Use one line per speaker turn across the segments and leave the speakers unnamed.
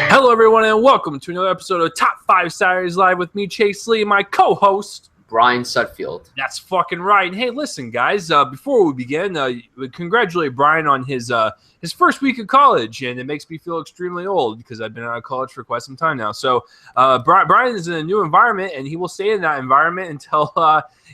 Hello, everyone, and welcome to another episode of Top 5 Saturdays Live with me, Chase Lee, my co-host,
Brian Sutfield.
That's fucking right. Hey, listen, guys, before we begin, we congratulate Brian on his first week of college, and it makes me feel extremely old because I've been out of college for quite some time now. So Brian is in a new environment, and he will stay in that environment until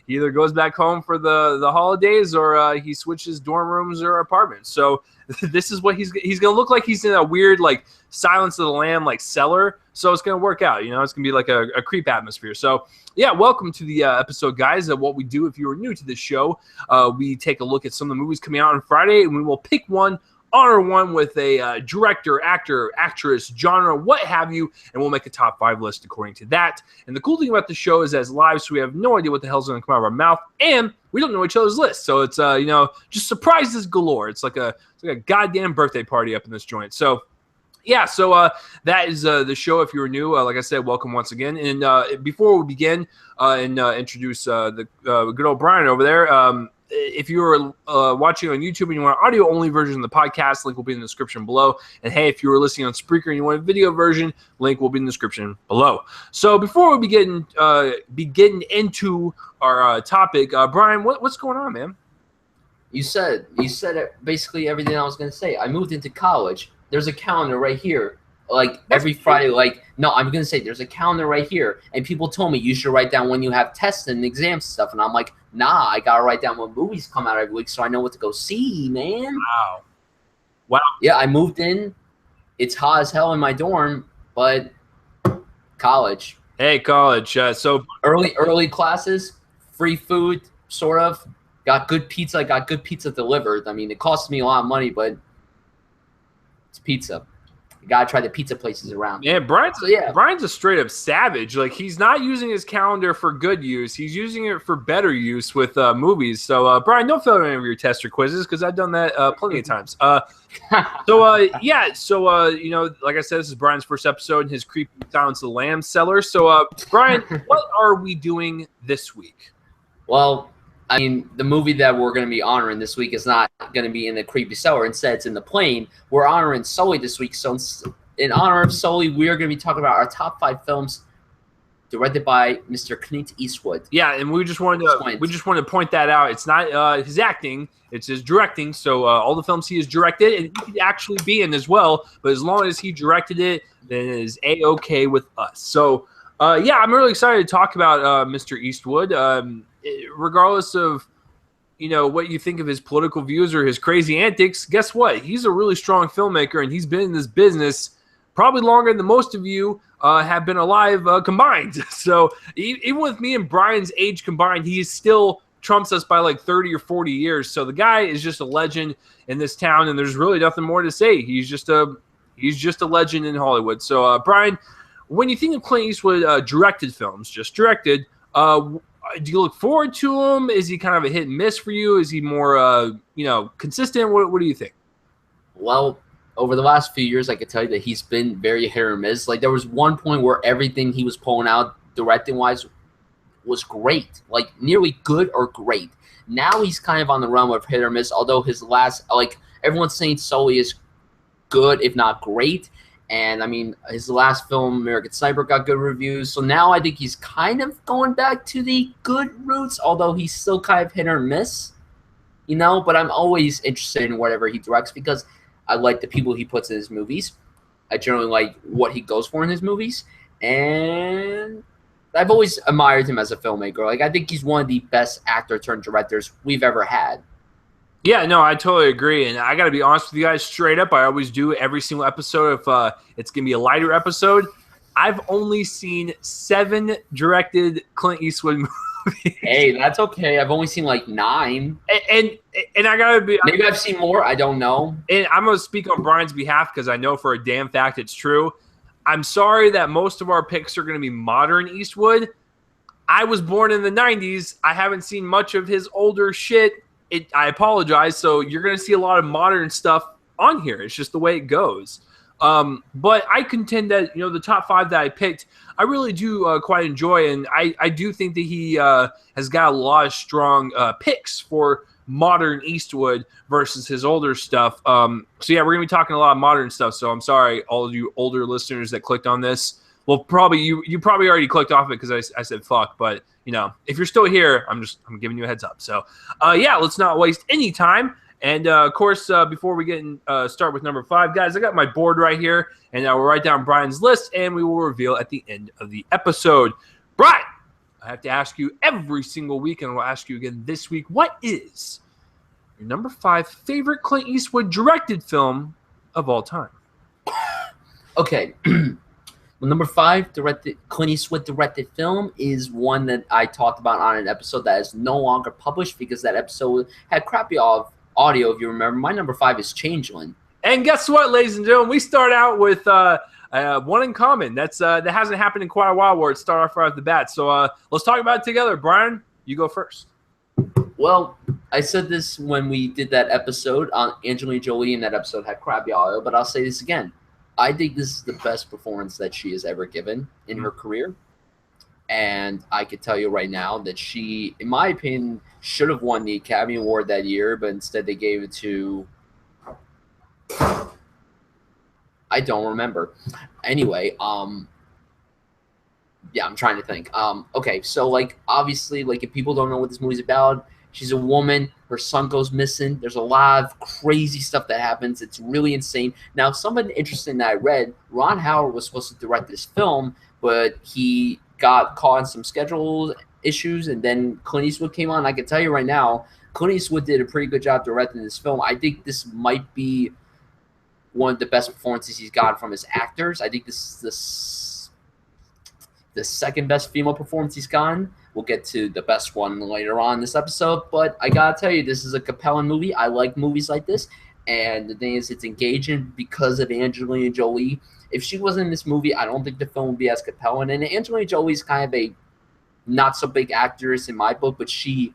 he either goes back home for the holidays or he switches dorm rooms or apartments. So this is what he's going to look like. He's in a weird, like, Silence of the Lamb, like, cellar. So it's going to work out. You know, it's going to be like a creep atmosphere. So, yeah, welcome to the episode, guys. What we do, if you are new to this show, we take a look at some of the movies coming out on Friday, and we will pick one, honor one with a director, actor, actress, genre, what have you, and we'll make a top 5 list according to that. And the cool thing about the show is that it's live, so we have no idea what the hell's going to come out of our mouth, and we don't know each other's lists. So it's, just surprises galore. It's like a goddamn birthday party up in this joint. So, yeah, so that is the show. If you're new, like I said, welcome once again. And before we begin and introduce the good old Brian over there, if you're watching on YouTube and you want an audio-only version of the podcast, link will be in the description below. And, hey, if you were listening on Spreaker and you want a video version, link will be in the description below. So before we begin into our topic, Brian, what's going on, man?
You said basically everything I was going to say. I moved into college. There's a calendar right here. Like every Friday, I'm going to say there's a calendar right here. And people told me you should write down when you have tests and exams and stuff. And I'm like, nah, I got to write down when movies come out every week so I know what to go see, man.
Wow.
Yeah, I moved in. It's hot as hell in my dorm, but college.
Hey, college. So
early classes, free food, sort of. Got good pizza. Got good pizza delivered. I mean, it cost me a lot of money, but it's pizza. You gotta try the pizza places around.
Yeah, Brian's a straight up savage. Like, he's not using his calendar for good use. He's using it for better use with movies. So, Brian, don't fail any of your test or quizzes because I've done that plenty of times. Like I said, this is Brian's first episode in his creepy Silence of the Lamb cellar. So, Brian, what are we doing this week?
Well, I mean, the movie that we're going to be honoring this week is not going to be in the creepy cellar. Instead, it's in the plane. We're honoring Sully this week. So in honor of Sully, we are going to be talking about our top 5 films directed by Mr. Clint Eastwood.
Yeah, and we just wanted to point that out. It's not his acting, it's his directing. So all the films he has directed, and he could actually be in as well. But as long as he directed it, then it is A-okay with us. So, I'm really excited to talk about Mr. Eastwood. Regardless of, what you think of his political views or his crazy antics, guess what? He's a really strong filmmaker, and he's been in this business probably longer than most of you have been alive combined. So even with me and Brian's age combined, he still trumps us by like 30 or 40 years. So the guy is just a legend in this town, and there's really nothing more to say. He's just a legend in Hollywood. So, Brian, when you think of Clint Eastwood directed films, just directed, do you look forward to him? Is he kind of a hit and miss for you? Is he more, consistent? What do you think?
Well, over the last few years, I could tell you that he's been very hit or miss. Like, there was one point where everything he was pulling out directing-wise was great, like nearly good or great. Now he's kind of on the realm of hit or miss, although his last, everyone's saying Sully is good, if not great. And, I mean, his last film, American Sniper, got good reviews. So now I think he's kind of going back to the good roots, although he's still kind of hit or miss, But I'm always interested in whatever he directs because I like the people he puts in his movies. I generally like what he goes for in his movies. And I've always admired him as a filmmaker. Like, I think he's one of the best actor-turned-directors we've ever had.
Yeah, no, I totally agree. And I got to be honest with you guys straight up. I always do every single episode if it's going to be a lighter episode. I've only seen 7 directed Clint Eastwood movies.
Hey, that's okay. I've only seen like 9.
And I got to be...
Maybe I've seen more. I don't know.
And I'm going to speak on Brian's behalf because I know for a damn fact it's true. I'm sorry that most of our picks are going to be modern Eastwood. I was born in the 90s. I haven't seen much of his older shit. I apologize. So you're going to see a lot of modern stuff on here. It's just the way it goes. But I contend that, the top 5 that I picked, I really do quite enjoy. And I do think that he has got a lot of strong picks for modern Eastwood versus his older stuff. So yeah, we're going to be talking a lot of modern stuff. So I'm sorry, all of you older listeners that clicked on this. Well, probably you probably already clicked off it because I said fuck. But, if you're still here, I'm giving you a heads up. So yeah, let's not waste any time. And, of course, before we start with number 5, guys, I got my board right here, and I will write down Brian's list, and we will reveal at the end of the episode. Brian, I have to ask you every single week, and I will ask you again this week, what is your number 5 favorite Clint Eastwood directed film of all time?
Okay. Well, number 5 Clint Eastwood directed film is one that I talked about on an episode that is no longer published because that episode had crappy audio, if you remember. My number 5 is Changeling. And
guess what, ladies and gentlemen? We start out with one in common. That hasn't happened in quite a while where it started off right off the bat. So let's talk about it together. Brian, you go first.
Well, I said this when we did that episode on Angelina Jolie, and that episode had crappy audio, but I'll say this again. I think this is the best performance that she has ever given in her career. And I could tell you right now that she, in my opinion, should have won the Academy Award that year, but instead they gave it to... I don't remember. Anyway, yeah, I'm trying to think. Okay, so, obviously, if people don't know what this movie's about, she's a woman. Her son goes missing. There's a lot of crazy stuff that happens. It's really insane. Now, something interesting that I read, Ron Howard was supposed to direct this film, but he got caught in some schedule issues, and then Clint Eastwood came on. I can tell you right now, Clint Eastwood did a pretty good job directing this film. I think this might be one of the best performances he's gotten from his actors. I think this is the second best female performance he's gotten. We'll get to the best one later on in this episode, but I gotta tell you, this is a compelling movie. I like movies like this, and the thing is, it's engaging because of Angelina Jolie. If she wasn't in this movie, I don't think the film would be as compelling. And Angelina Jolie's kind of a not-so-big actress in my book, but she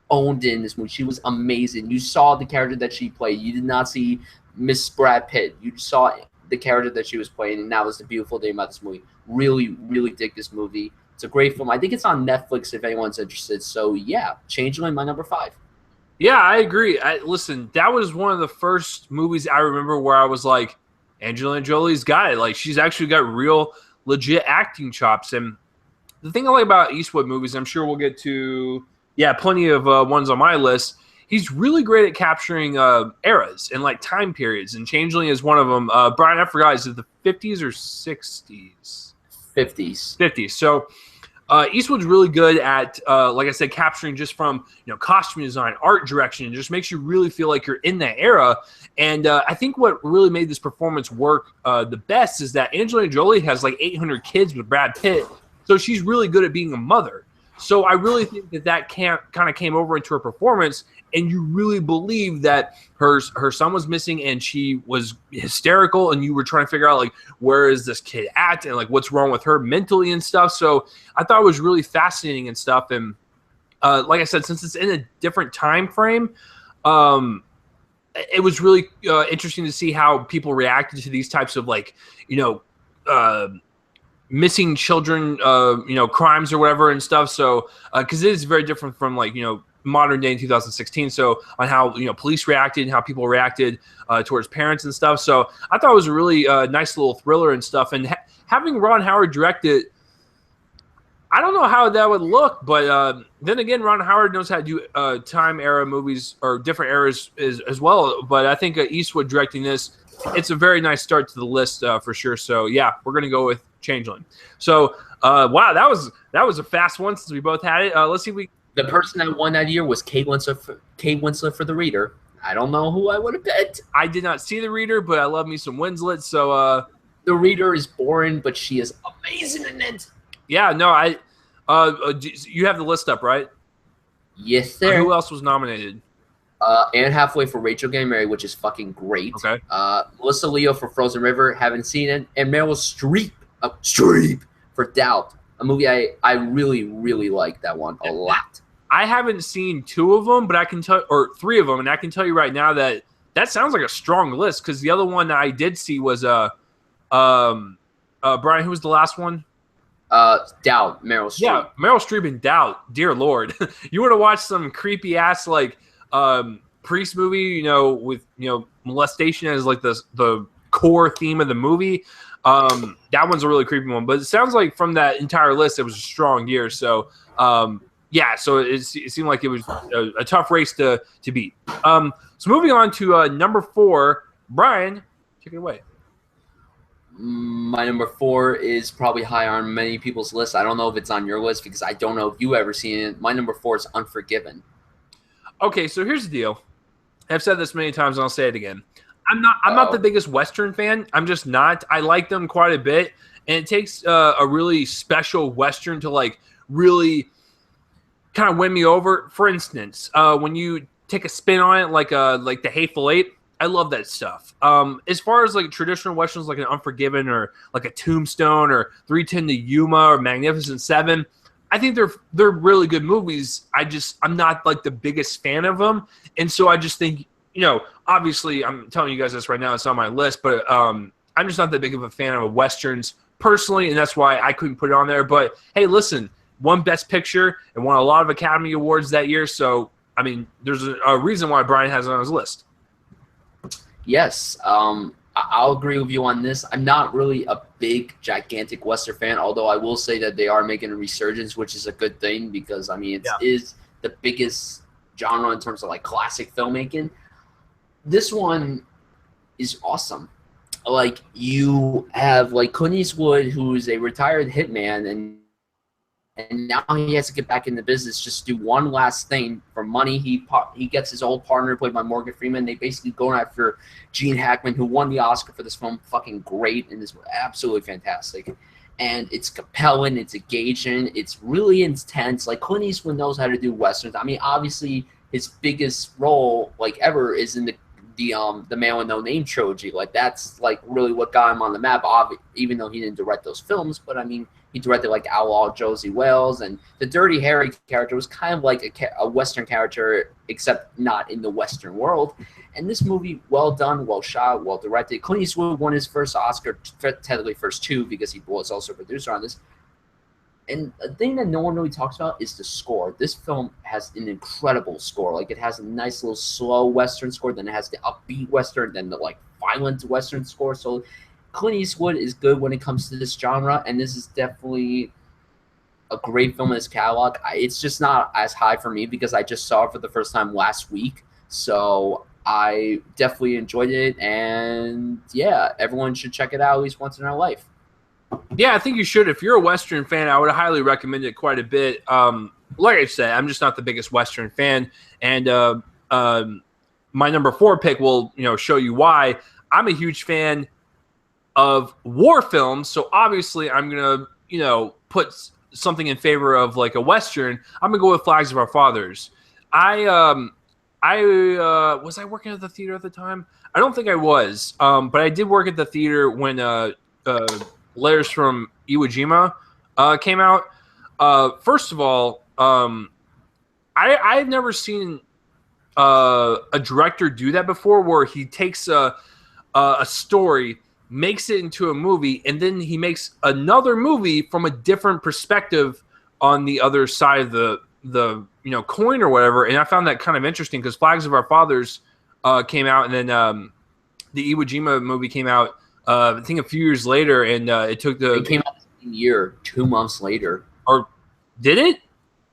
owned it in this movie. She was amazing. You saw the character that she played. You did not see Miss Brad Pitt. You saw the character that she was playing, and that was the beautiful thing about this movie. Really, really dig this movie. It's a great film. I think it's on Netflix if anyone's interested. So, yeah, Changeling, my number 5.
Yeah, I agree. Listen, that was one of the first movies I remember where I was like, Angelina Jolie's got it. She's actually got real, legit acting chops. And the thing I like about Eastwood movies, I'm sure we'll get to, plenty of ones on my list. He's really great at capturing eras and time periods. And Changeling is one of them. Brian, I forgot, is it the 50s or 60s?
50s.
50s. So Eastwood's really good at, like I said, capturing just from costume design, art direction. It just makes you really feel like you're in that era. And I think what really made this performance work the best is that Angelina Jolie has 800 kids with Brad Pitt, so she's really good at being a mother. So I really think that kind of came over into her performance, and you really believe that her son was missing, and she was hysterical, and you were trying to figure out where is this kid at, and what's wrong with her mentally and stuff. So I thought it was really fascinating and stuff. And like I said, since it's in a different time frame, it was really interesting to see how people reacted to these types of missing children, crimes or whatever and stuff. So, because it is very different from modern day in 2016. So on how police reacted and how people reacted towards parents and stuff. So I thought it was a really nice little thriller and stuff. And having Ron Howard direct it, I don't know how that would look, but then again, Ron Howard knows how to do time era movies or different eras as well. But I think Eastwood directing this, it's a very nice start to the list for sure. So yeah, we're gonna go with Changeling. So wow, that was a fast one since we both had it. Let's see if we.
The person that won that year was Kate Winslet for The Reader. I don't know who I would have picked.
I did not see The Reader, but I love me some Winslet. So
The Reader is boring, but she is amazing in it.
Yeah, no, you have the list up, right?
Yes, sir.
Who else was nominated?
Anne Hathaway for Rachel Getting Married, which is fucking great.
Okay.
Melissa Leo for Frozen River, haven't seen it, and Meryl Streep for Doubt, a movie I really, really like that one a lot.
I haven't seen 2 of them, but I can tell, or 3 of them, and I can tell you right now that that sounds like a strong list, because the other one that I did see was Brian, who was the last one?
Doubt, Meryl Streep.
Yeah, Meryl Streep in Doubt. Dear Lord, you want to watch some creepy ass like priest movie, you know, with molestation as like the core theme of the movie. That one's a really creepy one, but it sounds like from that entire list, it was a strong year. So yeah, so it seemed like it was a tough race to beat. So moving on to number 4, Brian, take it away.
My number 4 is probably high on many people's list. I don't know if it's on your list because I don't know if you ever seen it. My number 4 is Unforgiven.
Okay, so here's the deal. I've said this many times and I'll say it again. I'm not the biggest Western fan. I'm just not. I like them quite a bit, and it takes a really special Western to like really kind of win me over. For instance, when you take a spin on it, like the Hateful Eight, I love that stuff. As far as like traditional Westerns, like an Unforgiven or like a Tombstone or 3:10 to Yuma or Magnificent Seven, I think they're really good movies. I'm not like the biggest fan of them, and so I just think, obviously I'm telling you guys this right now, it's on my list, but I'm just not that big of a fan of Westerns personally, and that's why I couldn't put it on there. But hey, listen, won Best Picture and won a lot of Academy Awards that year, so I mean, there's a reason why Brian has it on his list.
Yes, I'll agree with you on this. I'm not really a big, gigantic Western fan, although I will say that they are making a resurgence, which is a good thing because, I mean, it is the biggest genre in terms of, like, classic filmmaking. This one is awesome. Like, you have, like, Clint Eastwood, who's a retired hitman, and now he has to get back in the business, just do one last thing for money. He gets his old partner, played by Morgan Freeman. They basically go after Gene Hackman, who won the Oscar for this film. Fucking great, and is absolutely fantastic. And it's compelling, it's engaging, it's really intense. Like, Clint Eastwood knows how to do westerns. I mean, obviously, his biggest role, like, ever is in the Man with No Name trilogy. Like, that's like really what got him on the map. Even though he didn't direct those films, but I mean, he directed like Outlaw Josie Wales, and the Dirty Harry character was kind of like a Western character, except not in the Western world. And this movie, well done, well shot, well directed. Clint Eastwood won his first Oscar, technically first 2, because he was also a producer on this. And the thing that no one really talks about is the score. This film has an incredible score. Like, it has a nice little slow Western score, then it has the upbeat Western, then the like violent Western score. So Clint Eastwood is good when it comes to this genre, and this is definitely a great film in his catalog. It's just not as high for me because I just saw it for the first time last week. So I definitely enjoyed it, and yeah, everyone should check it out at least once in their life.
Yeah, I think you should. If you're a Western fan, I would highly recommend it quite a bit. Like I said, I'm just not the biggest Western fan, and my number 4 pick will show you why. I'm a huge fan of war films, so obviously I'm gonna put something in favor of like a Western. I'm gonna go with Flags of Our Fathers. I was I working at the theater at the time? I don't think I was, but I did work at the theater when Letters from Iwo Jima came out. First of all, I've never seen a director do that before, where he takes a story, makes it into a movie, and then he makes another movie from a different perspective on the other side of the coin or whatever. And I found that kind of interesting because Flags of Our Fathers came out, and then the Iwo Jima movie came out I think a few years later, and it came out the
same year, 2 months later.
Or did it?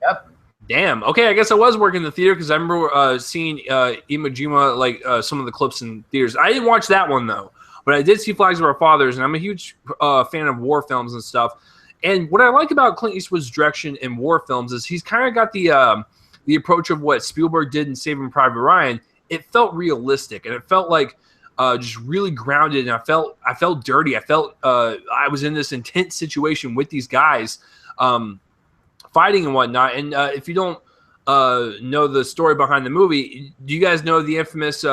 Yep.
Damn. Okay, I guess I was working in the theater because I remember seeing Iwo Jima, like some of the clips in theaters. I didn't watch that one though, but I did see Flags of Our Fathers, and I'm a huge fan of war films and stuff. And what I like about Clint Eastwood's direction in war films is he's kind of got the approach of what Spielberg did in Saving Private Ryan. It felt realistic, and it felt like just really grounded, and I felt dirty. I felt I was in this intense situation with these guys fighting and whatnot. And if you don't know the story behind the movie, do you guys know the infamous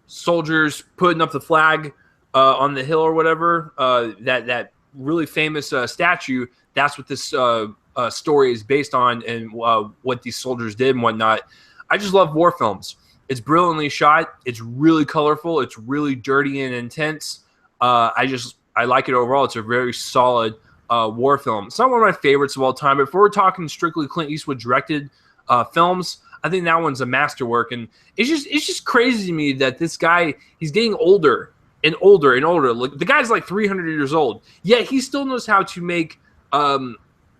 soldiers putting up the flag on the hill or whatever? That really famous statue. That's what this story is based on, and what these soldiers did and whatnot. I just love war films. It's brilliantly shot. It's really colorful. It's really dirty and intense. I like it overall. It's a very solid war film. It's not one of my favorites of all time, but if we're talking strictly Clint Eastwood directed films, I think that one's a masterwork. And it's just crazy to me that this guy, he's getting older and older and older. Like, the guy's like 300 years old, yet he still knows how to make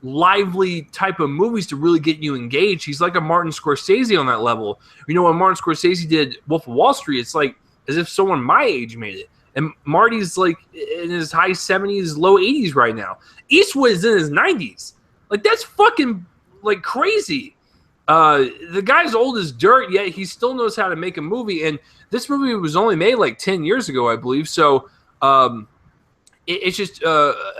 lively type of movies to really get you engaged. He's like a Martin Scorsese on that level. You know, when Martin Scorsese did Wolf of Wall Street, it's like as if someone my age made it. And Marty's like in his high 70s, low 80s right now. Eastwood is in his 90s. Like, that's fucking like crazy. The guy's old as dirt, yet he still knows how to make a movie. And this movie was only made like 10 years ago, I believe. So it's just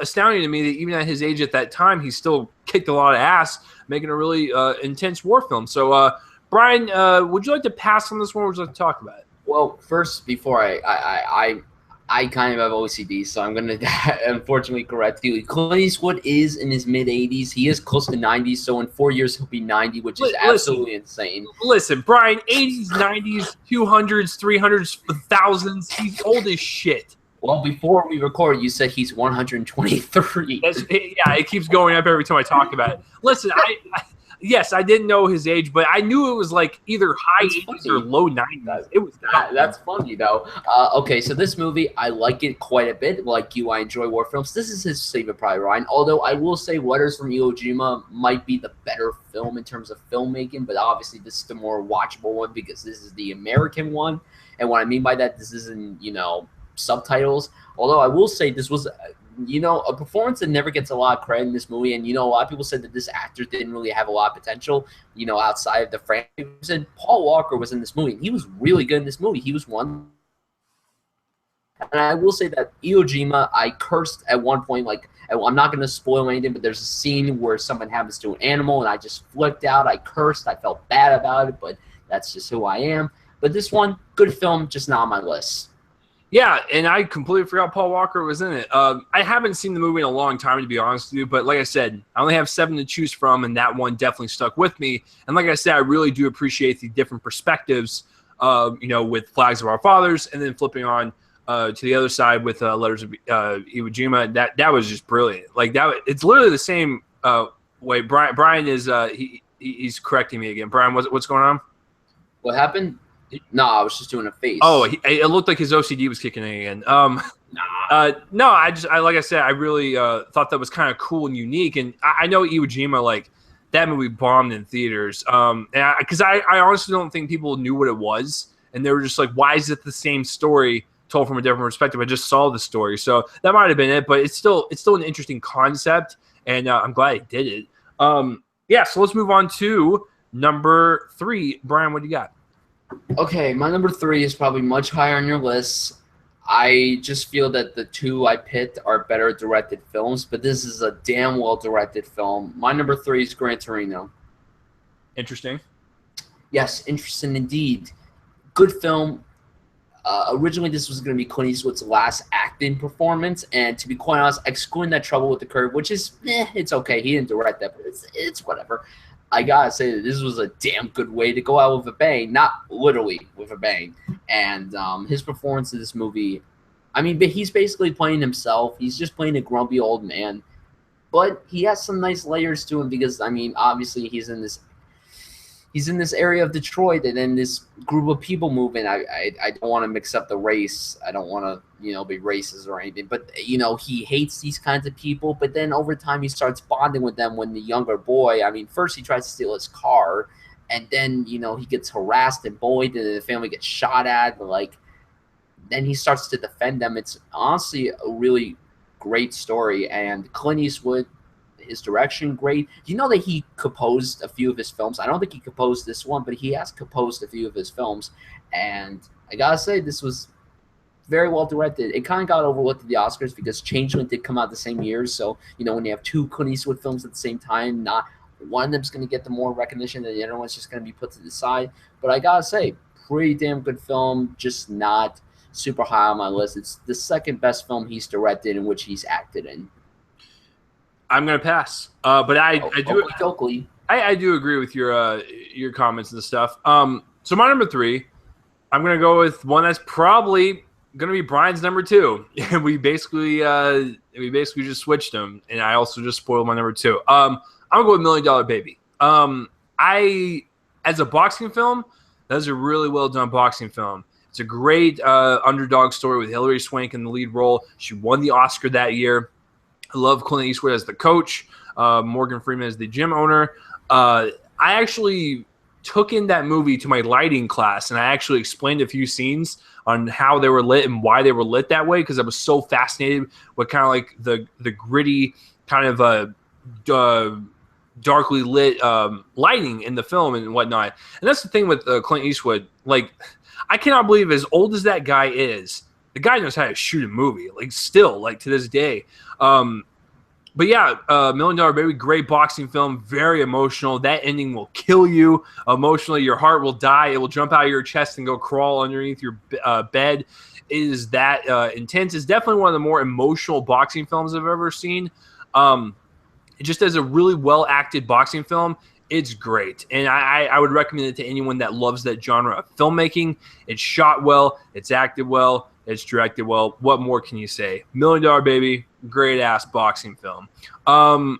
astounding to me that even at his age at that time, he still kicked a lot of ass, making a really intense war film. So, Brian, would you like to pass on this one, or would you like to talk about it?
Well, first, before I kind of have OCD, so I'm going to unfortunately correct you. Clint Eastwood is in his mid-80s. He is close to 90, so in 4 years he'll be 90, which is absolutely insane.
Listen, Brian, 80s, 90s, 200s, 300s, 1000s, he's old as shit.
Well, before we record, you said he's 123.
It keeps going up every time I talk about it. Listen, yes, I didn't know his age, but I knew it was like either high 80s or low 90s. It was
that's funny, though. Okay, so this movie, I like it quite a bit. Like you, I enjoy war films. This is his favorite, probably, Ryan. Although I will say Letters from Iwo Jima might be the better film in terms of filmmaking, but obviously this is the more watchable one because this is the American one. And what I mean by that, this isn't, subtitles. Although I will say this was a performance that never gets a lot of credit in this movie. And, a lot of people said that this actor didn't really have a lot of potential, outside of the franchise. And Paul Walker was in this movie. And he was really good in this movie. He was one. And I will say that Iwo Jima, I cursed at one point. Like, I'm not going to spoil anything, but there's a scene where someone happens to an animal, and I just flipped out. I cursed. I felt bad about it, but that's just who I am. But this one, good film, just not on my list.
Yeah, and I completely forgot Paul Walker was in it. I haven't seen the movie in a long time, to be honest with you, but like I said, I only have 7 to choose from, and that one definitely stuck with me. And like I said, I really do appreciate the different perspectives, with Flags of Our Fathers, and then flipping on to the other side with Letters of Iwo Jima. That was just brilliant. Like, it's literally the same way. Brian is he's correcting me again. Brian, what's going on?
What happened? No, I was just doing a face.
Oh, it looked like his OCD was kicking in again. No, like I said, I really thought that was kind of cool and unique. And I know Iwo Jima, like, that movie bombed in theaters. Because I honestly don't think people knew what it was, and they were just like, "Why is it the same story told from a different perspective?" I just saw the story, so that might have been it. But it's still an interesting concept, and I'm glad it did it. So let's move on to number 3. Brian, what do you got?
Okay, my number 3 is probably much higher on your list. I just feel that the 2 I picked are better directed films, but this is a damn well directed film. My number 3 is Gran Torino.
Interesting.
Yes, interesting indeed. Good film. Originally, this was going to be Clint Eastwood's last acting performance, and to be quite honest, excluding that Trouble with the Curve, which is, it's okay. He didn't direct that, but it's whatever. I gotta say that this was a damn good way to go out with a bang, not literally with a bang. And his performance in this movie, but he's basically playing himself. He's just playing a grumpy old man, but he has some nice layers to him because obviously he's in this area of Detroit, and then this group of people moving. I don't want to mix up the race. I don't want to be racist or anything, but he hates these kinds of people. But then over time he starts bonding with them. When the younger boy, first he tries to steal his car, and then he gets harassed and bullied, and the family gets shot at. But then he starts to defend them. It's honestly a really great story, and Clint Eastwood. His direction, great. That he composed a few of his films. I don't think he composed this one, but he has composed a few of his films. And I gotta say, this was very well directed. It kind of got overlooked at the Oscars because Changeling did come out the same year. So, when you have 2 Clint Eastwood films at the same time, not one of them's going to get the more recognition than the other one's just going to be put to the side. But I gotta say, pretty damn good film, just not super high on my list. It's the second best film he's directed in which he's acted in.
I'm gonna pass, but I do agree with your comments and stuff. So my number 3 I'm gonna go with one that's probably gonna be Brian's number 2. we basically just switched them, and I also just spoiled my number 2. I'm gonna go with Million Dollar Baby. I as a boxing film, that's a really well done boxing film. It's a great underdog story with Hilary Swank in the lead role. She won the Oscar that year. I love Clint Eastwood as the coach, Morgan Freeman as the gym owner. I actually took in that movie to my lighting class, and I actually explained a few scenes on how they were lit and why they were lit that way, because I was so fascinated with kind of like the gritty kind of darkly lit lighting in the film and whatnot. And that's the thing with Clint Eastwood. Like, I cannot believe, as old as that guy is, the guy knows how to shoot a movie, like still, like to this day. But yeah, Million Dollar Baby, great boxing film, very emotional. That ending will kill you emotionally. Your heart will die. It will jump out of your chest and go crawl underneath your bed. It is that intense. It's definitely one of the more emotional boxing films I've ever seen. It just as a really well-acted boxing film, it's great. And I would recommend it to anyone that loves that genre of filmmaking. It's shot well. It's acted well. It's directed well. What more can you say? Million Dollar Baby, great-ass boxing film. Brian,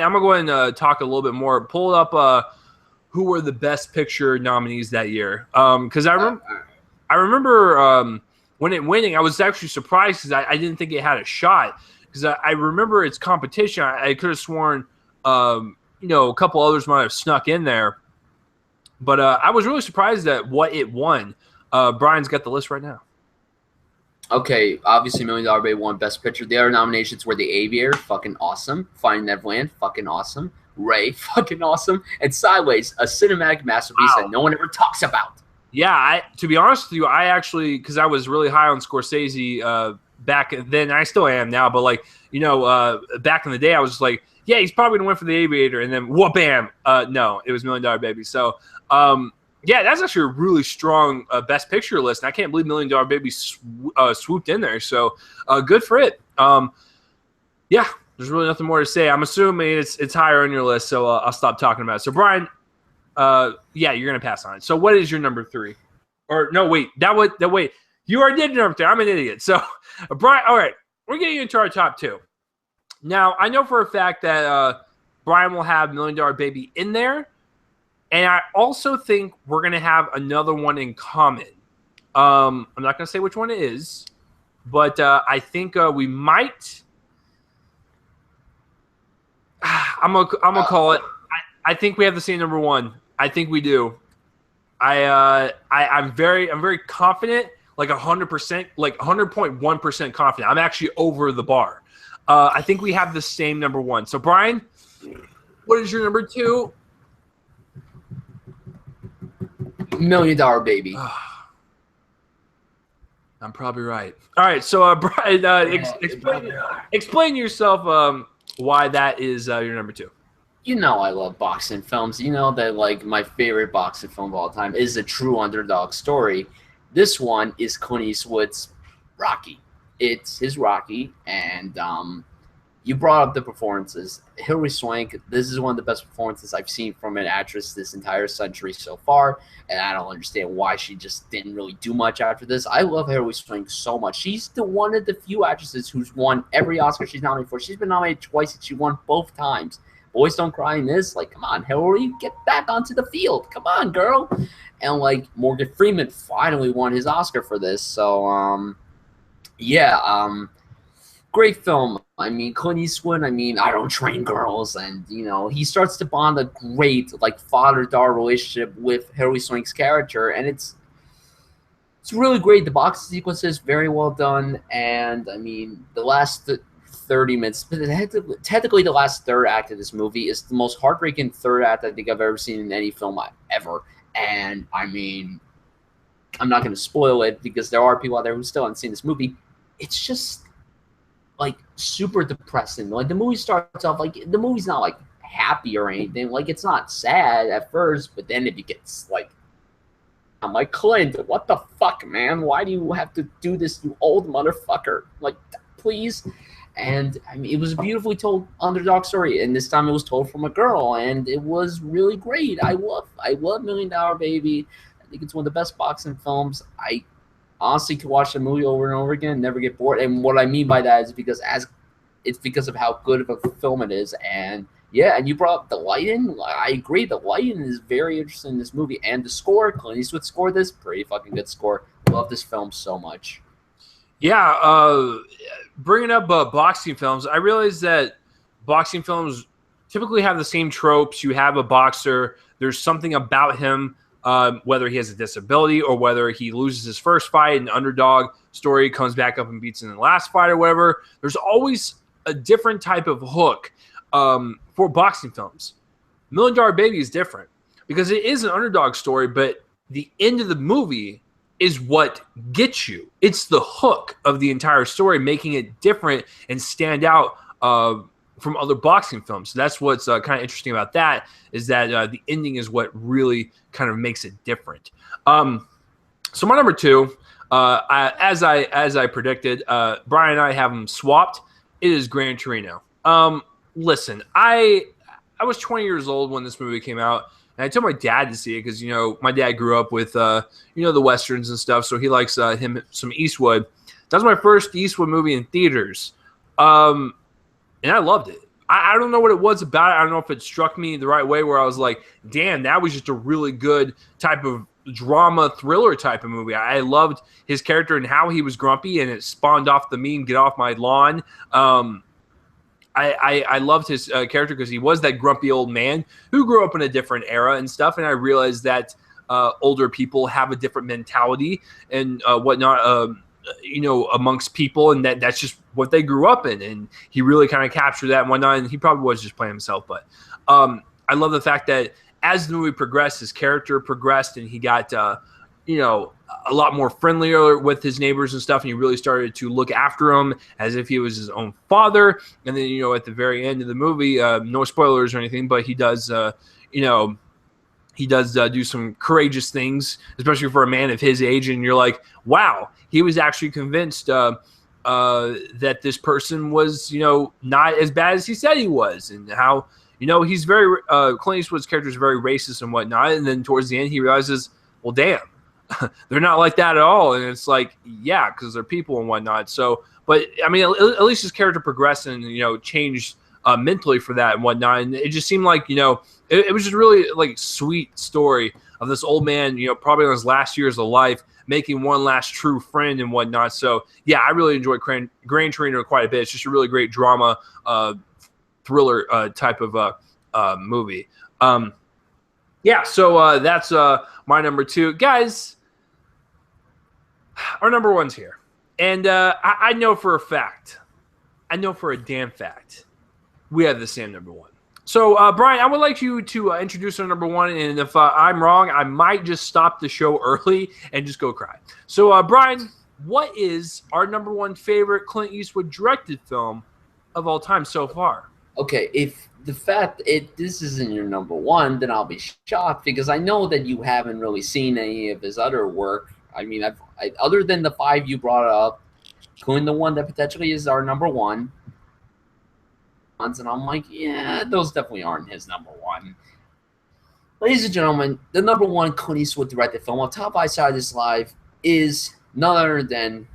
I'm going to go ahead and talk a little bit more. Pull up who were the Best Picture nominees that year. Because I remember when it winning, I was actually surprised because I didn't think it had a shot. Because I remember its competition. I could have sworn, a couple others might have snuck in there. But I was really surprised at what it won. Brian's got the list right now.
Okay, obviously Million Dollar Baby won Best Picture. The other nominations were The Aviator, fucking awesome. Finding Neverland, fucking awesome. Ray, fucking awesome. And Sideways, a cinematic masterpiece that no one ever talks about.
Yeah, to be honest with you, I actually, because I was really high on Scorsese back then, I still am now, but back in the day, I was just like, yeah, he's probably gonna win for The Aviator, and then bam, no, it was Million Dollar Baby. So, yeah, that's actually a really strong Best Picture list, and I can't believe Million Dollar Baby swooped in there. So, good for it. Yeah, there's really nothing more to say. I'm assuming it's higher on your list, so I'll stop talking about it. So, Brian, yeah, you're gonna pass on it. So, what is your number 3? Or no, wait, wait. You already did number 3. I'm an idiot. So, Brian, all right, we're getting into our top 2. Now, I know for a fact that Brian will have Million Dollar Baby in there, and I also think we're going to have another one in common. I'm not going to say which one it is, but I think we might. I'm gonna call it. I think we have the same number 1. I think we do. I'm very confident, like 100%, like 100.1% confident. I'm actually over the bar. I think we have the same number 1. So, Brian, what is your number 2?
Million Dollar Baby.
I'm probably right. All right, so Brian, explain yourself why that is your number 2.
You know I love boxing films. You know that my favorite boxing film of all time is a true underdog story. This one is Clint Eastwood's Rocky. It's his Rocky, and you brought up the performances. Hilary Swank, this is one of the best performances I've seen from an actress this entire century so far, and I don't understand why she just didn't really do much after this. I love Hilary Swank so much. She's one of the few actresses who's won every Oscar she's nominated for. She's been nominated twice, and she won both times. Boys Don't Cry in this, come on, Hilary, get back onto the field. Come on, girl. And, Morgan Freeman finally won his Oscar for this, so, yeah, great film. I mean, Clint Eastwood, I don't train girls. And, he starts to bond a great, father-daughter relationship with Hilary Swank's character. And it's really great. The box sequence is very well done. And, the last 30 minutes, technically the last third act of this movie is the most heartbreaking third act I think I've ever seen in any film ever. And, I'm not going to spoil it because there are people out there who still haven't seen this movie. It's just super depressing. The movie starts off the movie's not happy or anything. It's not sad at first, but then it gets I'm like, Clint, what the fuck, man? Why do you have to do this, you old motherfucker? Please. And it was a beautifully told underdog story, and this time it was told from a girl, and it was really great. I love Million Dollar Baby. I think it's one of the best boxing films. I honestly could watch the movie over and over again, never get bored. And what I mean by that is it's because of how good of a film it is. And yeah, and you brought up the lighting. I agree. The lighting is very interesting in this movie. And the score, Clint Eastwood scored this. Pretty fucking good score. Love this film so much.
Yeah, bringing up boxing films, I realize that boxing films typically have the same tropes. You have a boxer. There's something about him, whether he has a disability or whether he loses his first fight, an underdog story, comes back up and beats in the last fight or whatever. There's always a different type of hook for boxing films. $1 Million Baby is different because it is an underdog story, but the end of the movie is what gets you. It's the hook of the entire story, making it different and stand out from other boxing films. So that's what's kind of interesting about that, is that the ending is what really kind of makes it different. So my number two, as I predicted, Brian and I have them swapped. It is Gran Torino. Listen, I was 20 years old when this movie came out. And I told my dad to see it because, my dad grew up with, the Westerns and stuff. So he likes some Eastwood. That was my first Eastwood movie in theaters. And I loved it. I don't know what it was about it. I don't know if it struck me the right way where I was like, damn, that was just a really good type of drama thriller type of movie. I loved his character and how he was grumpy, and it spawned off the meme, "Get Off My Lawn." I loved his character because he was that grumpy old man who grew up in a different era and stuff. And I realized that older people have a different mentality and whatnot, amongst people. And that's just what they grew up in. And he really kind of captured that and whatnot. And he probably was just playing himself. But I love the fact that as the movie progressed, his character progressed and he got, a lot more friendlier with his neighbors and stuff, and he really started to look after him as if he was his own father. And then, at the very end of the movie, no spoilers or anything, but he does, do some courageous things, especially for a man of his age. And you're like, wow, he was actually convinced that this person was, not as bad as he said he was, and how, he's very Clint Eastwood's character is very racist and whatnot. And then towards the end, he realizes, well, damn. They're not like that at all. And it's like, yeah, because they're people and whatnot. So, but I mean, at least his character progressed and, changed mentally for that and whatnot. And it just seemed like, it was just really like sweet story of this old man, probably in his last years of life, making one last true friend and whatnot. So yeah, I really enjoyed Gran Torino quite a bit. It's just a really great drama, thriller type of movie. Yeah, so that's my number two. Guys, our number one's here. And I know for a fact, for a damn fact, we have the same number one. So, Brian, I would like you to introduce our number one. And if I'm wrong, I might just stop the show early and just go cry. So, Brian, what is our number one favorite Clint Eastwood directed film of all time so far?
Okay, if the fact this isn't your number one, then I'll be shocked because I know that you haven't really seen any of his other work. I mean, other than the 5 you brought up, including the one that potentially is our number one, and I'm like, yeah, those definitely aren't his number one. Ladies and gentlemen, the number one Clint Eastwood directed film on Top 5 Side of This Live is none other than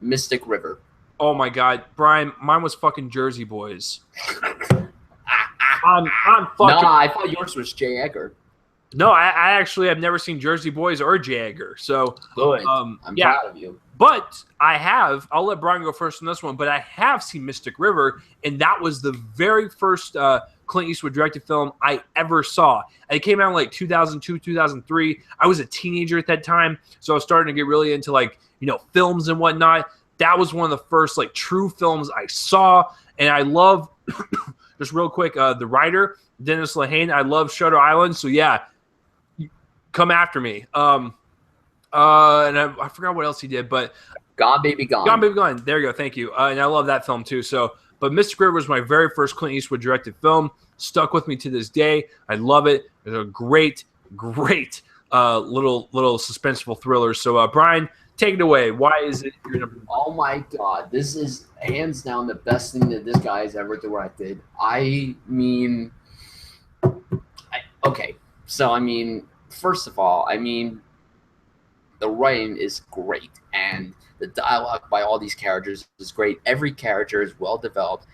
Mystic River.
Oh my God, Brian, mine was fucking Jersey Boys. I'm fucking.
No, I thought yours was J. Edgar.
No, I actually have never seen Jersey Boys or J. Edgar. So
good. I'm proud of you.
But I'll let Brian go first on this one, but I have seen Mystic River, and that was the very first Clint Eastwood directed film I ever saw. It came out in like 2002, 2003. I was a teenager at that time, so I was starting to get really into films and whatnot. That was one of the first true films I saw, and I love just real quick the writer Dennis Lehane. I love Shutter Island, so yeah, come after me. And I forgot what else he did, but
Gone Baby Gone.
Gone Baby Gone. There you go. Thank you. And I love that film too. So, but Mystic River was my very first Clint Eastwood directed film. Stuck with me to this day. I love it. It's a great little suspenseful thriller. So, Brian, take it away. Why is it your number one?
Oh my God, this is hands down the best thing that this guy has ever directed. Okay. So, first of all, the writing is great, and the dialogue by all these characters is great. Every character is well developed.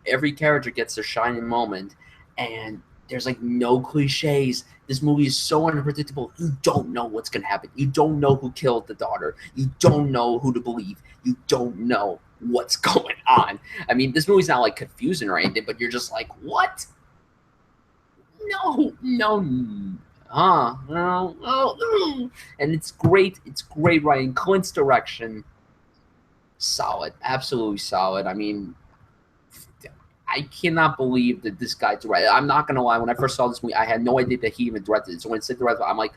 Every character gets their shining moment, and there's like no cliches. This movie is so unpredictable. You don't know what's gonna happen. You don't know who killed the daughter. You don't know who to believe. You don't know what's going on. I mean, this movie's not like confusing or anything, but you're just like, what? No, no. And it's great. It's great writing. Clint's direction, solid, absolutely solid. I mean, I cannot believe that this guy directed. I'm not gonna lie. When I first saw this movie, I had no idea that he even directed it. So when it said directed, I'm like,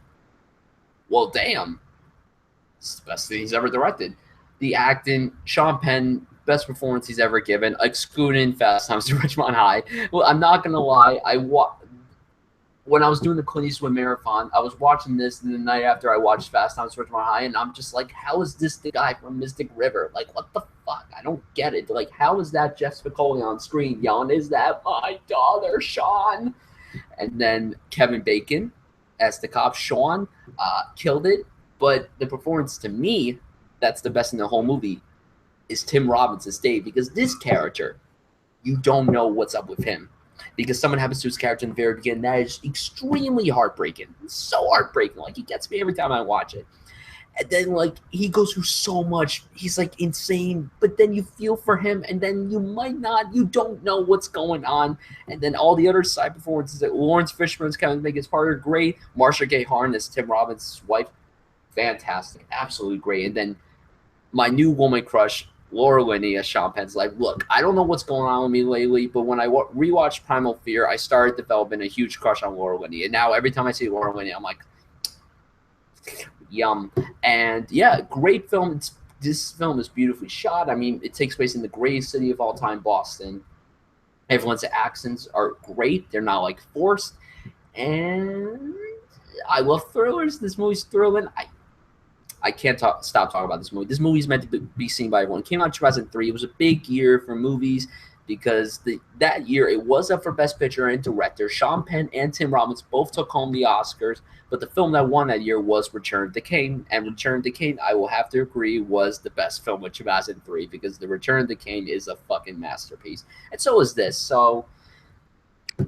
well, damn, it's the best thing he's ever directed. The acting, Sean Penn, best performance he's ever given, excluding Fast Times at Ridgemont High. Well, I'm not gonna lie. When I was doing the Clint Eastwood marathon, I was watching this the night after I watched Fast Times at Ridgemont High, and I'm just like, how is this the guy from Mystic River? Like, what the fuck? I don't get it. Like, how is that Jeff Spicoli on screen yelling, is that my daughter, Sean? And then Kevin Bacon as the cop, Sean, killed it. But the performance to me, that's the best in the whole movie, is Tim Robbins' Dave, because this character, you don't know what's up with him. Because something happens to his character in the very beginning that is extremely heartbreaking. It's so heartbreaking. Like, he gets me every time I watch it. And then, like, he goes through so much. He's, like, insane. But then you feel for him, and then you don't know what's going on. And then all the other side performances that Lawrence Fishburne's Kevin Bacon's partner, great. Marsha Gay Harden as Tim Robbins' wife, fantastic. Absolutely great. And then my new woman crush, Laura Linney as Sean Penn's like, look, I don't know what's going on with me lately, but when I rewatched Primal Fear, I started developing a huge crush on Laura Linney. And now every time I see Laura Linney, I'm like, yum. And yeah, great film. This film is beautifully shot. I mean, it takes place in the greatest city of all time, Boston. Everyone's accents are great. They're not like forced. And I love thrillers. This movie's thrilling. I can't stop talking about this movie. This movie is meant to be seen by everyone. It came out in 2003. It was a big year for movies because that year it was up for Best Picture and Director. Sean Penn and Tim Robbins both took home the Oscars, but the film that won that year was Return to Cain. And Return to Cain, I will have to agree, was the best film of 2003 because The Return to Cain is a fucking masterpiece. And so is this. So,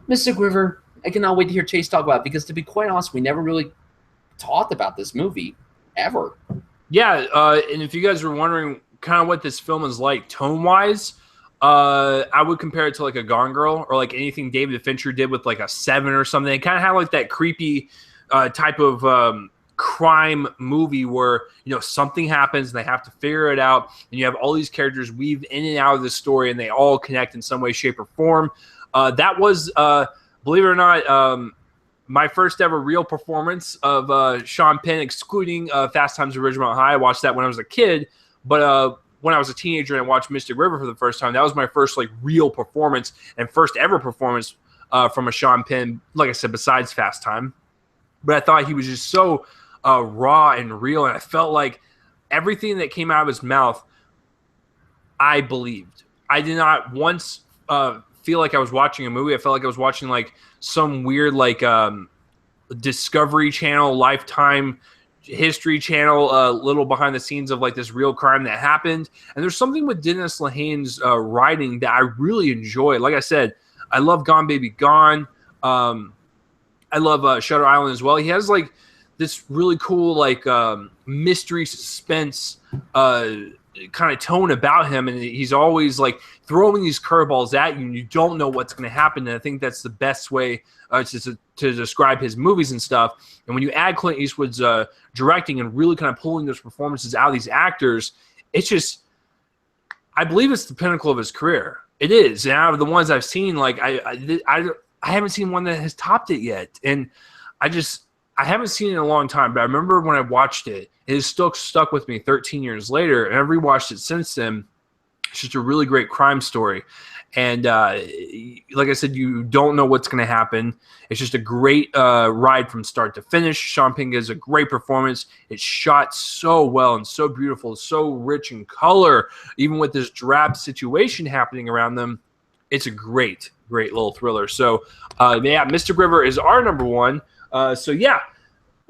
Mystic River, I cannot wait to hear Chase talk about it because, to be quite honest, we never really talked about this movie. Ever.
Yeah, and if you guys were wondering kind of what this film is like tone-wise, I would compare it to like a Gone Girl or like anything David Fincher did with like a Seven or something. It kind of had like that creepy type of crime movie where, you know, something happens and they have to figure it out, and you have all these characters weave in and out of the story and they all connect in some way, shape, or form. That was, believe it or not, my first ever real performance of Sean Penn, excluding Fast Times at Ridgemont High. I watched that when I was a kid, but when I was a teenager and I watched Mystic River for the first time, that was my first like real performance and first ever performance from a Sean Penn, like I said, besides Fast Time. But I thought he was just so raw and real, and I felt like everything that came out of his mouth, I believed. I did not once feel like I was watching a movie. I felt like I was watching like some weird like Discovery Channel, Lifetime, History Channel, little behind the scenes of like this real crime that happened. And there's something with Dennis Lehane's writing that I really enjoy. Like I said, I love Gone Baby Gone. I love Shutter Island as well. He has like this really cool like mystery suspense kind of tone about him, and he's always like throwing these curveballs at you and you don't know what's going to happen. And I think that's the best way to describe his movies and stuff. And when you add Clint Eastwood's directing and really kind of pulling those performances out of these actors, it's just, I believe it's the pinnacle of his career. It is. And out of the ones I've seen, like I haven't seen one that has topped it yet. And I haven't seen it in a long time, but I remember when I watched it, it is still stuck with me 13 years later, and I've rewatched it since then. It's just a really great crime story. And like I said, you don't know what's going to happen. It's just a great ride from start to finish. Sean Penn gives a great performance. It's shot so well and so beautiful, so rich in color, even with this drab situation happening around them. It's a great, great little thriller. So, yeah, Mystic River is our number one. So, yeah,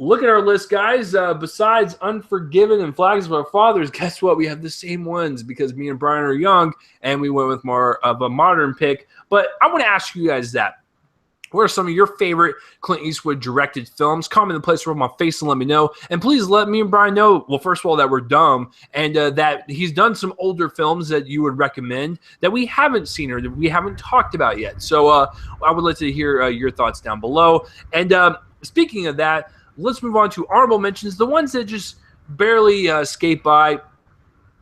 look at our list, guys. Besides Unforgiven and Flags of Our Fathers, guess what? We have the same ones because me and Brian are young, and we went with more of a modern pick. But I want to ask you guys that. What are some of your favorite Clint Eastwood directed films? Comment in the place around my face and let me know. And please let me and Brian know, well, first of all, that we're dumb and that he's done some older films that you would recommend that we haven't seen or that we haven't talked about yet. So I would like to hear your thoughts down below. And speaking of that, let's move on to honorable mentions, the ones that just barely skate by.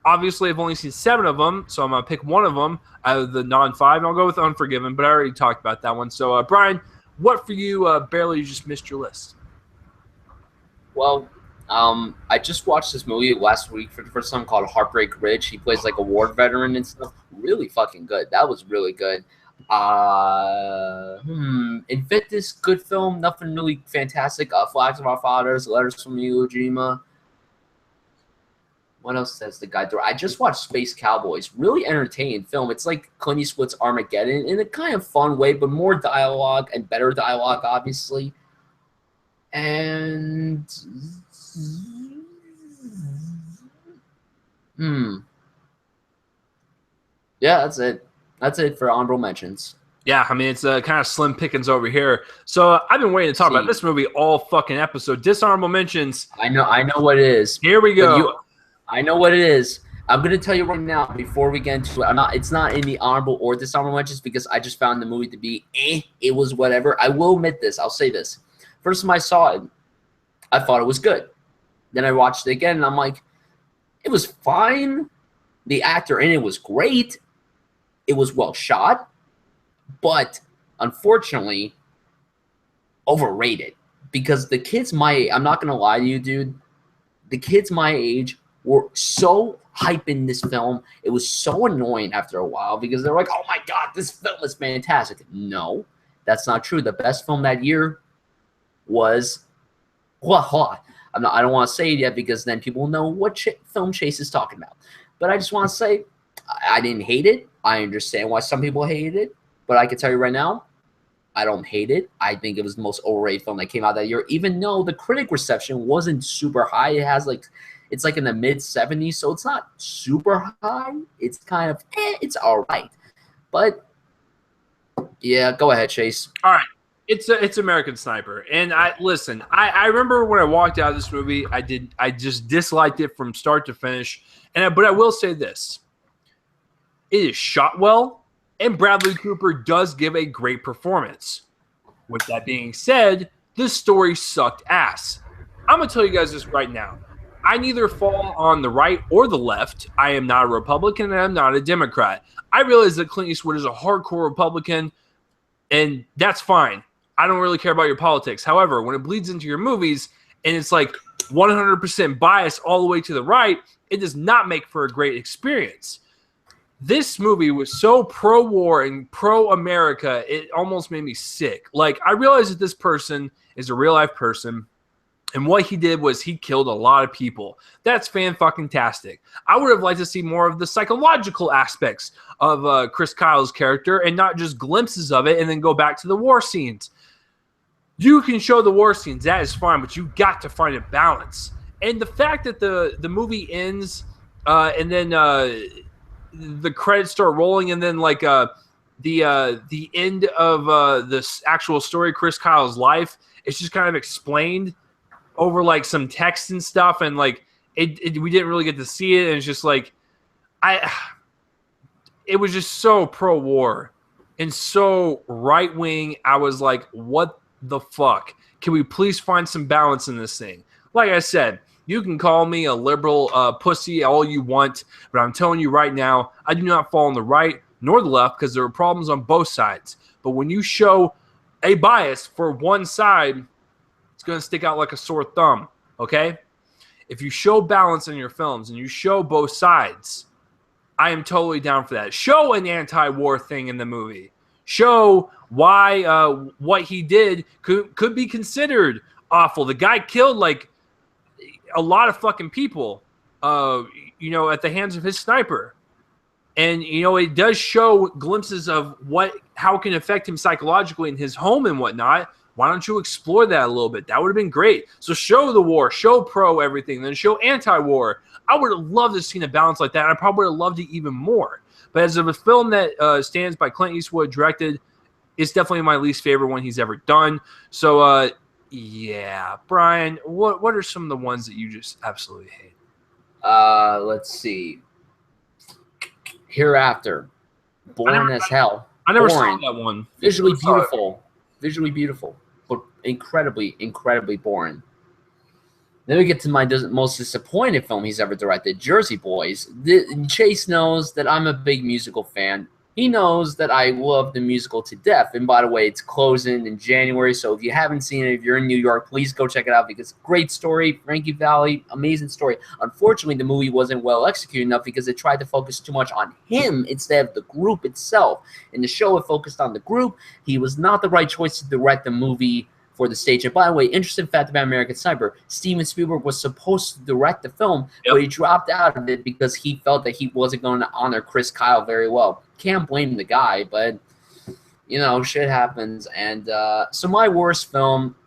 Obviously, I've only seen 7 of them, so I'm going to pick one of them out of the non-5, and I'll go with Unforgiven, but I already talked about that one. So, Brian, what for you barely just missed your list?
Well, I just watched this movie last week for the first time called Heartbreak Ridge. He plays like a war veteran and stuff. Really fucking good. That was really good. Invictus, good film. Nothing really fantastic. Flags of Our Fathers, Letters from Iwo Jima. What else says the guy? I just watched Space Cowboys. Really entertaining film. It's like Clint Eastwood's Armageddon in a kind of fun way, but more dialogue and better dialogue, obviously. And yeah, that's it. That's it for honorable mentions.
Yeah, I mean, it's kind of slim pickings over here. So I've been waiting to talk about this movie all fucking episode. Dishonorable mentions.
I know what it is.
Here we go.
I know what it is. I'm gonna tell you right now before we get into it. It's not in the honorable or dishonorable mentions because I just found the movie to be it was whatever. I will admit this. I'll say this. First time I saw it, I thought it was good. Then I watched it again and I'm like, it was fine. The actor in it was great. It was well shot, but unfortunately, overrated. Because the kids I'm not gonna lie to you, dude. The kids my age were so hyping this film. It was so annoying after a while because they're like, oh my God, this film is fantastic. No, that's not true. The best film that year was, I don't want to say it yet because then people will know what film Chase is talking about. But I just want to say, I didn't hate it. I understand why some people hated it. But I can tell you right now, I don't hate it. I think it was the most overrated film that came out that year, even though the critic reception wasn't super high. It's like in the mid-70s, so it's not super high. It's kind of, it's all right. But, yeah, go ahead, Chase.
All right. It's American Sniper. And I remember when I walked out of this movie, I just disliked it from start to finish. But I will say this. It is shot well, and Bradley Cooper does give a great performance. With that being said, this story sucked ass. I'm going to tell you guys this right now. I neither fall on the right or the left. I am not a Republican and I'm not a Democrat. I realize that Clint Eastwood is a hardcore Republican, and that's fine. I don't really care about your politics. However, when it bleeds into your movies and it's like 100% bias all the way to the right, it does not make for a great experience. This movie was so pro-war and pro-America, it almost made me sick. Like, I realized that this person is a real-life person, and what he did was he killed a lot of people. That's fan-fucking-tastic. I would have liked to see more of the psychological aspects of Chris Kyle's character and not just glimpses of it and then go back to the war scenes. You can show the war scenes, that is fine, but you got to find a balance. And the fact that the movie ends and then the credits start rolling and then like the end of this actual story, Chris Kyle's life, it's just kind of explained over like some text and stuff, and like we didn't really get to see it, and it's just like it was just so pro-war and so right-wing. I was like, what the fuck? Can we please find some balance in this thing? Like I said, you can call me a liberal pussy all you want, but I'm telling you right now, I do not fall on the right nor the left because there are problems on both sides. But when you show a bias for one side, it's going to stick out like a sore thumb, okay? If you show balance in your films and you show both sides, I am totally down for that. Show an anti-war thing in the movie. Show why what he did could be considered awful. The guy killed like a lot of fucking people, at the hands of his sniper. And, it does show glimpses of how it can affect him psychologically in his home and whatnot. Why don't you explore that a little bit? That would have been great. So show the war, show pro everything, then show anti-war. I would have loved to see a balance like that. I probably would have loved it even more. But as of a film that stands by Clint Eastwood, directed, it's definitely my least favorite one he's ever done. So, yeah, Brian, what are some of the ones that you just absolutely hate?
Let's see. Hereafter, boring as hell.
I never saw that one.
Visually beautiful, but incredibly, incredibly boring. Then we get to my most disappointed film he's ever directed, Jersey Boys. Chase knows that I'm a big musical fan. He knows that I love the musical to death. And by the way, it's closing in January, so if you haven't seen it, if you're in New York, please go check it out because great story, Frankie Valli, amazing story. Unfortunately, the movie wasn't well executed enough because it tried to focus too much on him instead of the group itself. In the show, it focused on the group. He was not the right choice to direct the movie for the stage. And by the way, interesting fact about American Sniper, Steven Spielberg was supposed to direct the film, but he dropped out of it because he felt that he wasn't going to honor Chris Kyle very well. Can't blame the guy, but, you know, shit happens. And so my worst film,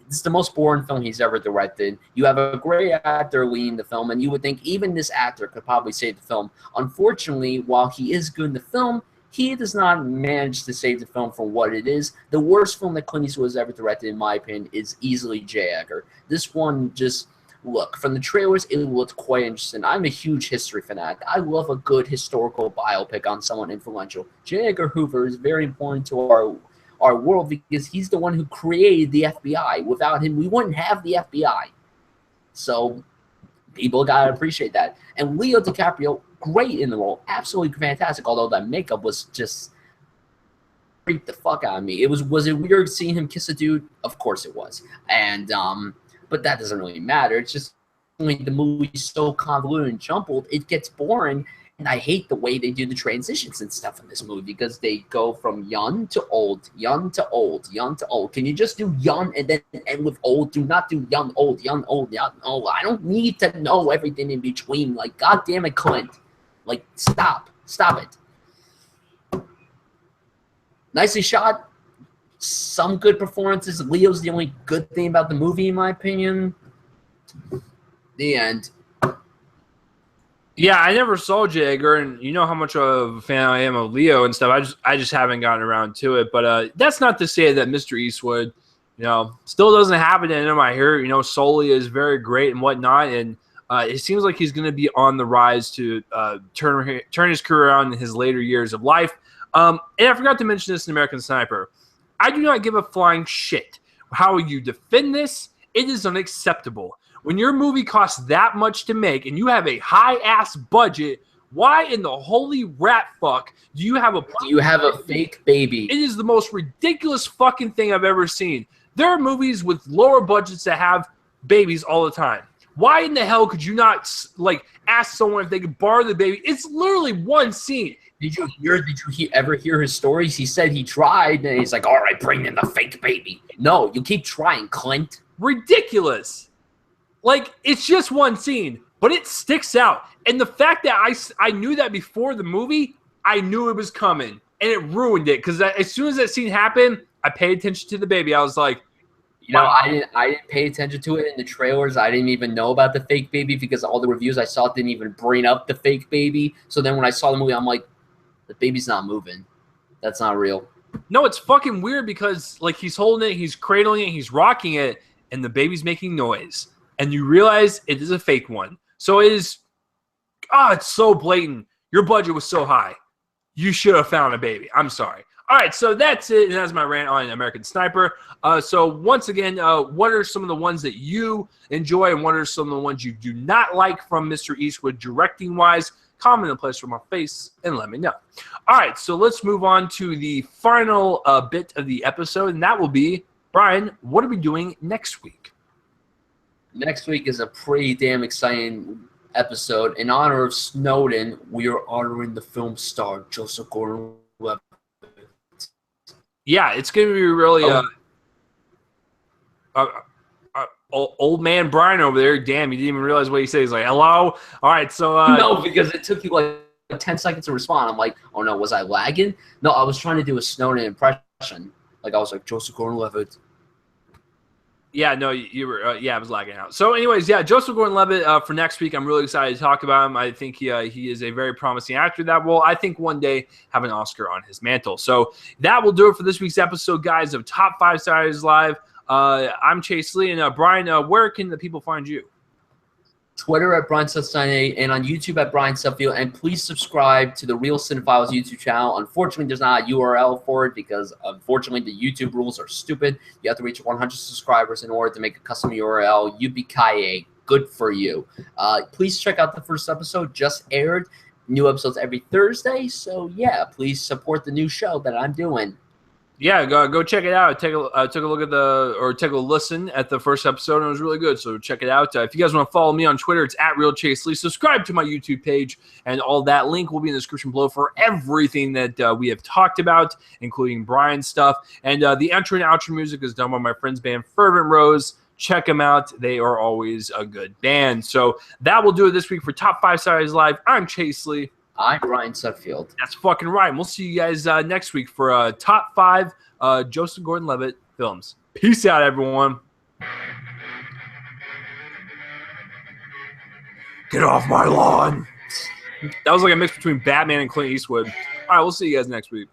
it's the most boring film he's ever directed. You have a great actor leading the film, and you would think even this actor could probably save the film. Unfortunately, while he is good in the film, he does not manage to save the film for what it is. The worst film that Clint Eastwood has ever directed, in my opinion, is easily J. Edgar. This one just, look, from the trailers, it looked quite interesting. I'm a huge history fanatic. I love a good historical biopic on someone influential. J. Edgar Hoover is very important to our world because he's the one who created the FBI. Without him, we wouldn't have the FBI. So people got to appreciate that. And Leo DiCaprio, great in the role, absolutely fantastic. Although that makeup was just freaked the fuck out of me. Was it weird seeing him kiss a dude? Of course it was. And but that doesn't really matter. It's just the movie's so convoluted and jumbled, it gets boring. And I hate the way they do the transitions and stuff in this movie because they go from young to old, young to old, young to old. Can you just do young and then end with old? Do not do young, old, young, old, young, old. I don't need to know everything in between. Like, God damn it, Clint. Like, stop it. Nicely shot. Some good performances. Leo's the only good thing about the movie, in my opinion. The end.
Yeah, I never saw J. Edgar, and you know how much of a fan I am of Leo and stuff. I just haven't gotten around to it. But that's not to say that Mr. Eastwood, you know, still doesn't have it in him. I hear, you know, Sully is very great and whatnot, and it seems like he's going to be on the rise to turn his career around in his later years of life. And I forgot to mention this in American Sniper. I do not give a flying shit how you defend this. It is unacceptable. When your movie costs that much to make and you have a high-ass budget, why in the holy rat fuck do you have a
fake baby?
It is the most ridiculous fucking thing I've ever seen. There are movies with lower budgets that have babies all the time. Why in the hell could you not, like, ask someone if they could borrow the baby? It's literally one scene.
Did you ever hear his stories? He said he tried, and he's like, all right, bring in the fake baby. No, you keep trying, Clint.
Ridiculous. Like, it's just one scene, but it sticks out. And the fact that I knew that before the movie, I knew it was coming. And it ruined it. Because as soon as that scene happened, I paid attention to the baby. I was like,
you know, I didn't pay attention to it in the trailers. I didn't even know about the fake baby because all the reviews I saw didn't even bring up the fake baby. So then when I saw the movie, I'm like, the baby's not moving. That's not real.
No, it's fucking weird because, like, he's holding it, he's cradling it, he's rocking it, and the baby's making noise. And you realize it is a fake one. So it is, it's so blatant. Your budget was so high. You should have found a baby. I'm sorry. All right, so that's it. And that's my rant on American Sniper. So once again, what are some of the ones that you enjoy and what are some of the ones you do not like from Mr. Eastwood directing-wise? Comment in the place for my face and let me know. All right, so let's move on to the final bit of the episode, and that will be, Brian, what are we doing next week?
Next week is a pretty damn exciting episode. In honor of Snowden, we are honoring the film star Joseph Gordon-Levitt.
Yeah, it's going to be really old man Brian over there. Damn, you didn't even realize what he said. He's like, hello? All right, so...
no, because it took you like 10 seconds to respond. I'm like, oh no, was I lagging? No, I was trying to do a Snowden impression. Like, I was like, Joseph Gordon-Levitt.
Yeah, no, you were. Yeah, I was lagging out. So, anyways, yeah, Joseph Gordon-Levitt for next week. I'm really excited to talk about him. I think he is a very promising actor that will, I think, one day have an Oscar on his mantle. So that will do it for this week's episode, guys, of Top 5 Saturdays Live. I'm Chase Lee, and Brian, where can the people find you?
Twitter at Brian Sutton98 and on YouTube at Brian Sutfield. And please subscribe to the Real Cinephiles YouTube channel. Unfortunately, there's not a URL for it because, unfortunately, the YouTube rules are stupid. You have to reach 100 subscribers in order to make a custom URL. Yippee-ki-yay. Good for you. Please check out the first episode. Just aired. New episodes every Thursday. So, yeah, please support the new show that I'm doing.
Yeah, go check it out. Took a look at take a listen at the first episode, and it was really good. So check it out. If you guys want to follow me on Twitter, it's at Real Chase Lee. Subscribe to my YouTube page, and all that link will be in the description below for everything that we have talked about, including Brian's stuff. And the intro and outro music is done by my friends band Fervent Roze. Check them out. They are always a good band. So that will do it this week for Top 5 Saturdays Live. I'm Chase Lee.
I'm Brian Sutfield.
That's fucking right. And we'll see you guys next week for Top 5 Joseph Gordon-Levitt films. Peace out, everyone. Get off my lawn. That was like a mix between Batman and Clint Eastwood. All right, we'll see you guys next week.